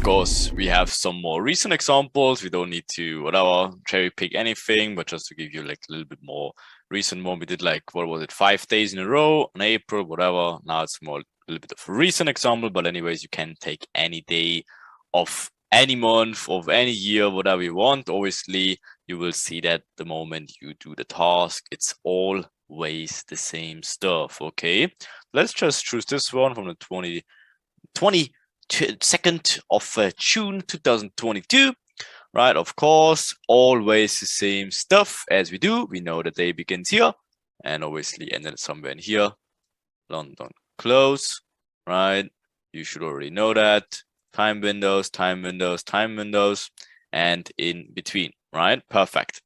course, we have some more recent examples. We don't need to whatever cherry pick anything, but just to give you like a little bit more recent one, we did like, what was it, 5 days in a row in April, whatever. Now it's more a little bit of a recent example, but anyways, you can take any day of any month of any year, whatever you want. Obviously, you will see that the moment you do the task, it's always the same stuff. Okay, let's just choose this one from the 22nd of June 2022. Right, of course, always the same stuff as we do. We know the day begins here and obviously ended somewhere in here. London close, right? You should already know that. Time windows, time windows, time windows, and in between, right? Perfect.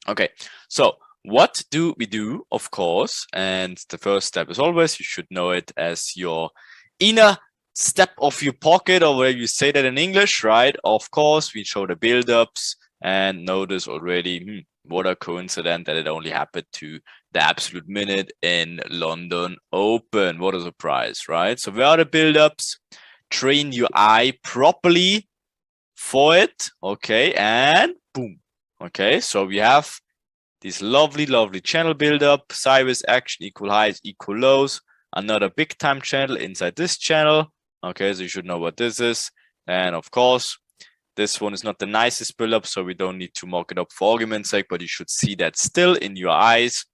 Okay, so what do we do, of course? And the first step is always, you should know it as your inner step of your pocket, or whatever you say that in English, right? Of course, we show the build-ups and notice already, what a coincidence that it only happened to the absolute minute in London Open. What a surprise, right? So where are the build-ups? Train your eye properly for it, okay? And boom, okay? So we have this lovely, lovely channel build-up, sideways action, equal highs, equal lows, another big time channel inside this channel. Okay, so you should know what this is. And of course, this one is not the nicest build-up, so we don't need to mock it up for argument's sake, but you should see that still in your eyes.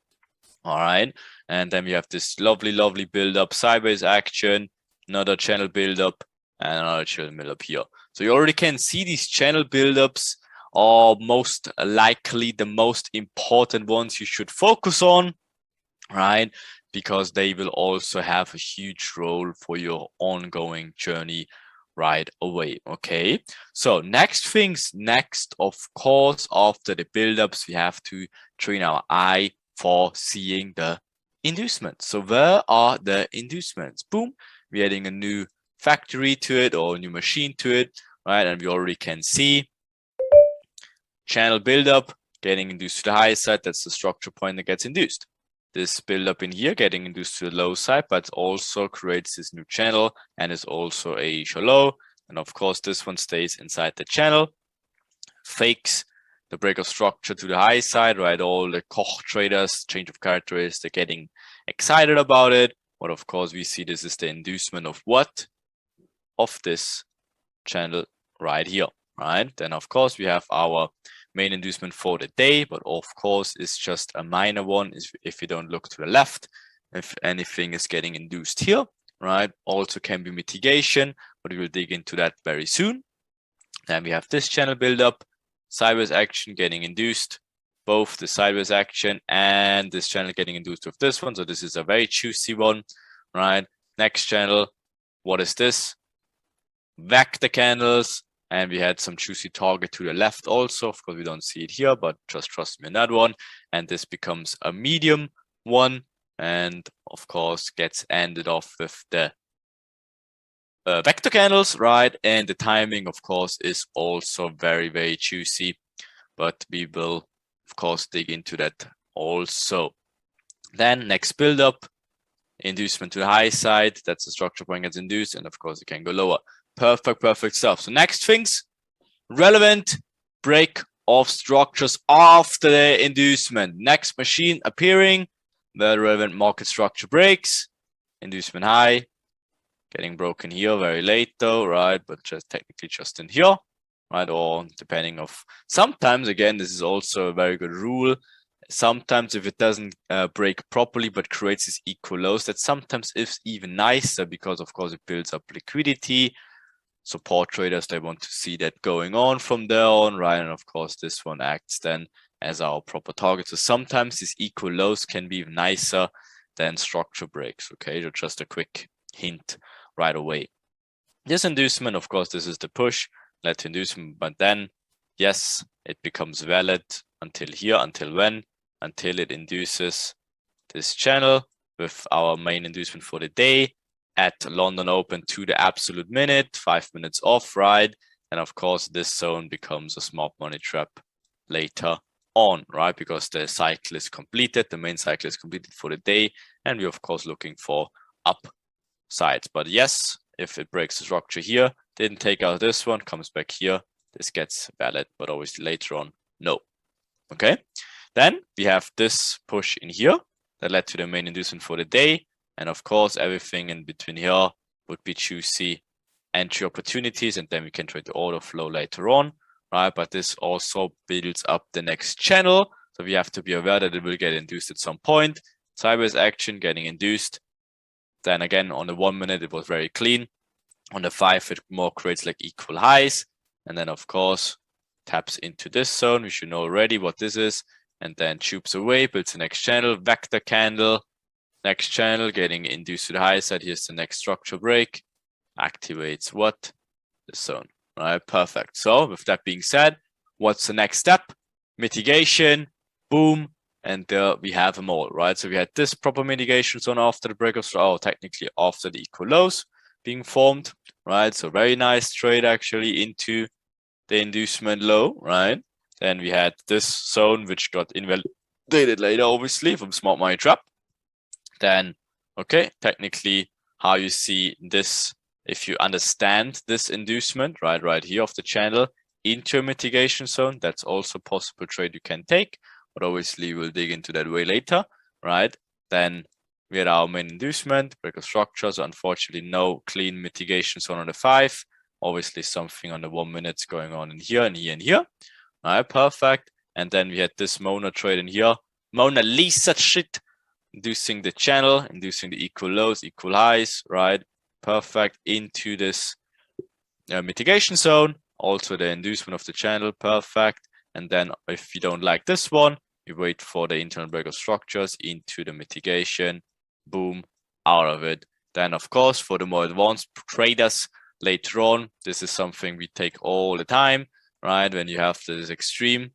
All right, and then we have this lovely, lovely build-up, sideways action, another channel build-up, and another channel build-up here. So you already can see these channel build-ups are most likely the most important ones you should focus on, right? Because they will also have a huge role for your ongoing journey right away. Okay, so next, of course, after the build-ups, we have to train our eye for seeing the inducements. So where are the inducements? Boom, we're adding a new factory to it or a new machine to it, right? And we already can see channel build-up getting induced to the high side. That's the structure point that gets induced. This build-up in here getting induced to the low side, but also creates this new channel and is also a shallow. And of course, this one stays inside the channel, fakes the break of structure to the high side, right? All the Koch traders, change of characteristics, they're getting excited about it. But of course, we see this is the inducement of what? Of this channel right here, right? Then of course, we have our main inducement for the day, but of course it's just a minor one if you don't look to the left, if anything is getting induced here, right? Also can be mitigation, but we will dig into that very soon. Then we have this channel build-up, sideways action getting induced, both the sideways action and this channel getting induced with this one. So this is a very juicy one, right? Next channel, what is this? Vector candles. And we had some juicy target to the left also. Of course, we don't see it here, but just trust me on that one. And this becomes a medium one. And of course, gets ended off with the vector candles, right? And the timing, of course, is also very, very juicy. But we will, of course, dig into that also. Then next build-up, inducement to the high side. That's the structure point gets induced. And of course, it can go lower. Perfect stuff. So next things, relevant break of structures after the inducement. Next machine appearing, the relevant market structure breaks, inducement high, getting broken here very late though, right? But just technically just in here, right? Or depending of, sometimes again, this is also a very good rule. Sometimes if it doesn't break properly but creates these equal lows, that sometimes is even nicer because of course it builds up liquidity. Support traders, they want to see that going on from there on, right? And of course, this one acts then as our proper target. So sometimes these equal lows can be even nicer than structure breaks, okay? So just a quick hint right away. This inducement, of course, this is the push, led to inducement, but then, yes, it becomes valid until here, until when? Until it induces this channel with our main inducement for the day at London Open to the absolute minute, 5 minutes off, right? And of course, this zone becomes a smart money trap later on, right? Because the cycle is completed, the main cycle is completed for the day, and we're of course looking for upsides. But yes, if it breaks the structure here, didn't take out this one, comes back here, this gets valid, but obviously later on, no. Okay, then we have this push in here that led to the main inducement for the day. And of course, everything in between here would be juicy entry opportunities, and then we can trade the order flow later on, right? But this also builds up the next channel. So we have to be aware that it will get induced at some point. Sideways action getting induced. Then again, on the 1 minute, it was very clean. On the 5, it more creates like equal highs. And then, of course, taps into this zone. We should know already what this is. And then tubes away, builds the next channel, vector candle. Next channel getting induced to the high side. Here's the next structure break. Activates what? The zone. All right, perfect. So with that being said, what's the next step? Mitigation, boom, and we have them all, right? So we had this proper mitigation zone after the break of, technically after the equal lows being formed, right? So very nice trade actually into the inducement low, right? Then we had this zone which got invalidated later, obviously, from smart money trap. Then, okay, technically how you see this, if you understand this inducement, right here of the channel into a mitigation zone, that's also a possible trade you can take, but obviously we'll dig into that way later, right? Then we had our main inducement, break of structure, so unfortunately no clean mitigation zone on the 5, obviously something on the 1 minute going on in here and here and here, all right, perfect. And then we had this Mona trade in here, Mona Lisa shit, inducing the channel, inducing the equal lows, equal highs, right? Perfect, into this mitigation zone, also the inducement of the channel, perfect. And then if you don't like this one, you wait for the internal break of structures into the mitigation, boom, out of it. Then of course, for the more advanced traders later on, this is something we take all the time, right? When you have this extreme,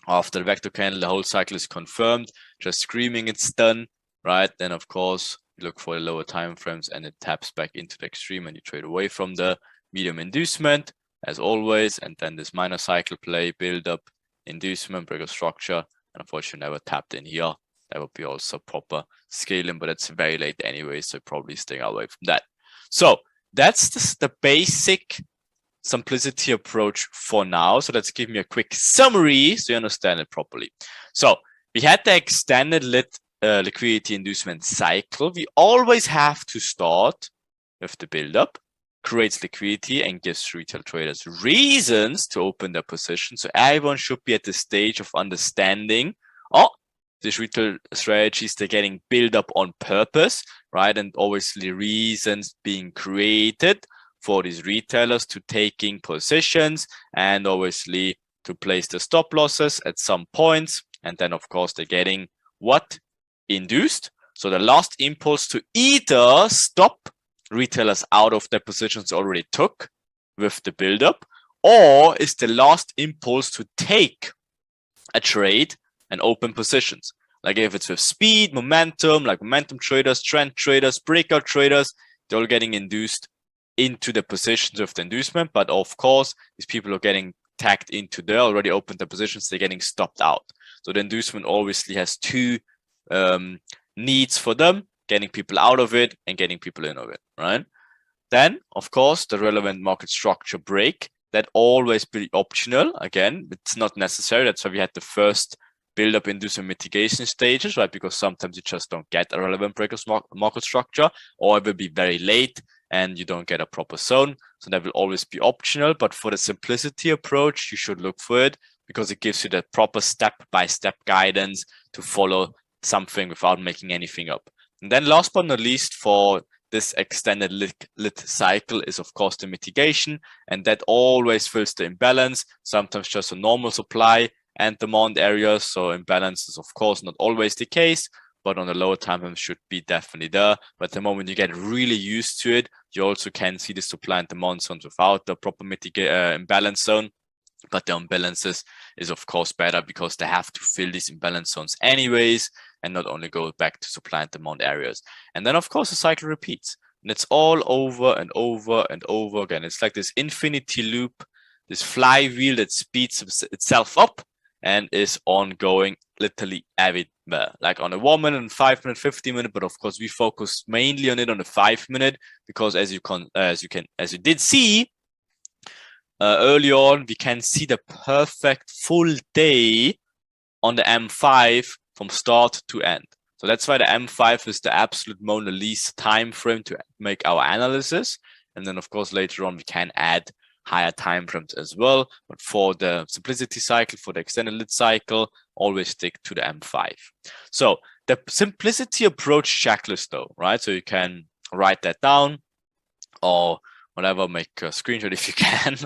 after the vector candle, the whole cycle is confirmed, just screaming it's done, right? Then of course, you look for the lower time frames and it taps back into the extreme and you trade away from the medium inducement as always. And then this minor cycle play, build up, inducement, break of structure, and unfortunately never tapped in here. That would be also proper scaling, but it's very late anyway, so probably staying away from that. So that's the basic simplicity approach for now. So let's give me a quick summary so you understand it properly. So we had the extended liquidity inducement cycle. We always have to start with the build-up, creates liquidity and gives retail traders reasons to open their position. So everyone should be at the stage of understanding, oh, these retail strategies, they're getting built up on purpose, right? And obviously reasons being created for these retailers to taking positions and obviously to place the stop losses at some points. And then of course they're getting what? Induced. So the last impulse to either stop retailers out of their positions already took with the build-up, or is the last impulse to take a trade and open positions. Like if it's with speed, momentum, like momentum traders, trend traders, breakout traders, they're all getting induced into the positions of the inducement. But of course, these people are getting tagged into there, already opened the positions, they're getting stopped out. So the inducement obviously has two needs for them, getting people out of it and getting people in of it, right? Then, of course, the relevant market structure break, that always be optional. Again, it's not necessary. That's why we had the first build-up inducement mitigation stages, right? Because sometimes you just don't get a relevant break of market structure, or it will be very late and you don't get a proper zone. So that will always be optional. But for the simplicity approach, you should look for it because it gives you the proper step-by-step guidance to follow something without making anything up. And then last but not least, for this extended lit cycle is of course the mitigation, and that always fills the imbalance, sometimes just a normal supply and demand areas. So imbalance is of course not always the case, but on the lower time frame should be definitely there. But the moment you get really used to it, you also can see the supply and demand zones without the proper imbalance zone. But the imbalances is of course better because they have to fill these imbalance zones anyways, and not only go back to supply and demand areas. And then of course the cycle repeats, and it's all over and over and over again. It's like this infinity loop, this flywheel that speeds itself up and is ongoing literally everywhere, like on a 1 minute and 5 minute, 50 minute. But of course we focus mainly on it on the 5 minute, because as you did see, early on, we can see the perfect full day on the M5 from start to end. So that's why the M5 is the absolute Mona Lisa time frame to make our analysis. And then, of course, later on, we can add higher time frames as well. But for the simplicity cycle, for the extended lit cycle, always stick to the M5. So the simplicity approach checklist though, right? So you can write that down or whatever, make a screenshot if you can,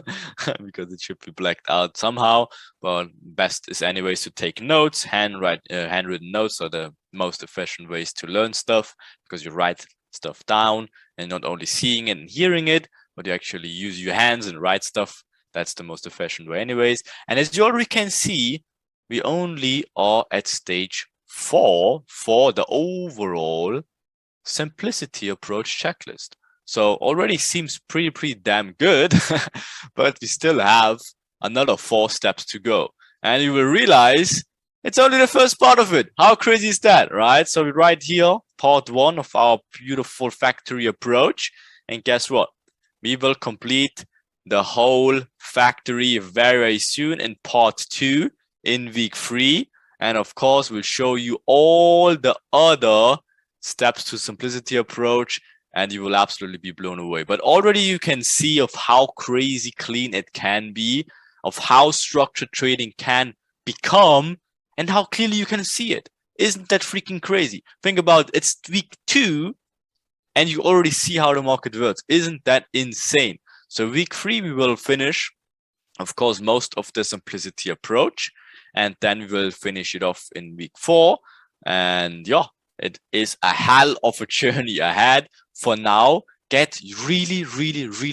because it should be blacked out somehow. But best is anyways to take notes. Handwritten notes are the most efficient ways to learn stuff, because you write stuff down and not only seeing it and hearing it, but you actually use your hands and write stuff. That's the most efficient way anyways. And as you already can see, we only are at stage 4 for the overall simplicity approach checklist. So already seems pretty damn good, but we still have another 4 steps to go. And you will realize it's only the first part of it. How crazy is that, right? So right here, part 1 of our beautiful factory approach. And guess what? We will complete the whole factory very soon in part 2 in week 3. And of course, we'll show you all the other steps to simplicity approach, and you will absolutely be blown away. But already you can see of how crazy clean it can be, of how structured trading can become, and how clearly you can see it. Isn't that freaking crazy? Think about it, it's week 2, and you already see how the market works. Isn't that insane? So week 3, we will finish, of course, most of the simplicity approach, and then we will finish it off in week 4. And yeah, it is a hell of a journey ahead. For now, get really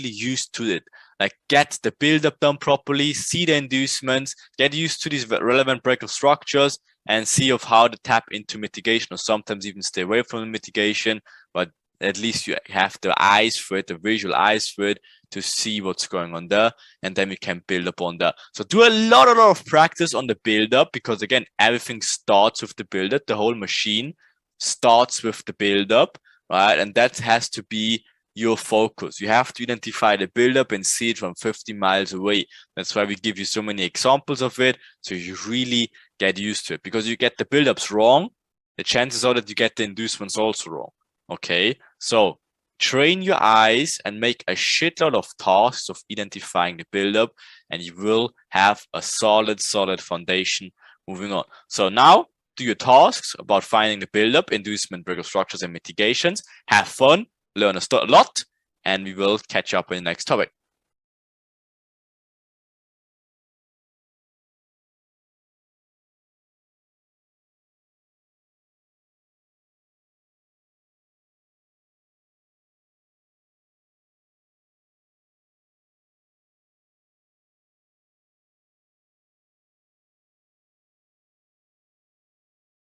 used to it. Like, get the build-up done properly, see the inducements, get used to these relevant breakout structures, and see of how to tap into mitigation, or sometimes even stay away from the mitigation. But at least you have the eyes for it, the visual eyes for it, to see what's going on there, and then we can build up on that. So do a lot of practice on the build-up, because again, everything starts with the build-up. The whole machine starts with the build-up, right? And that has to be your focus. You have to identify the build-up and see it from 50 miles away. That's why we give you so many examples of it, so you really get used to it. Because you get the build-ups wrong, the chances are that you get the inducements also wrong. Okay, so train your eyes and make a shitload of tasks of identifying the build-up, and you will have a solid foundation moving on. So now, do your tasks about finding the build-up, inducement, breakout structures, and mitigations. Have fun, learn a lot, and we will catch up in the next topic.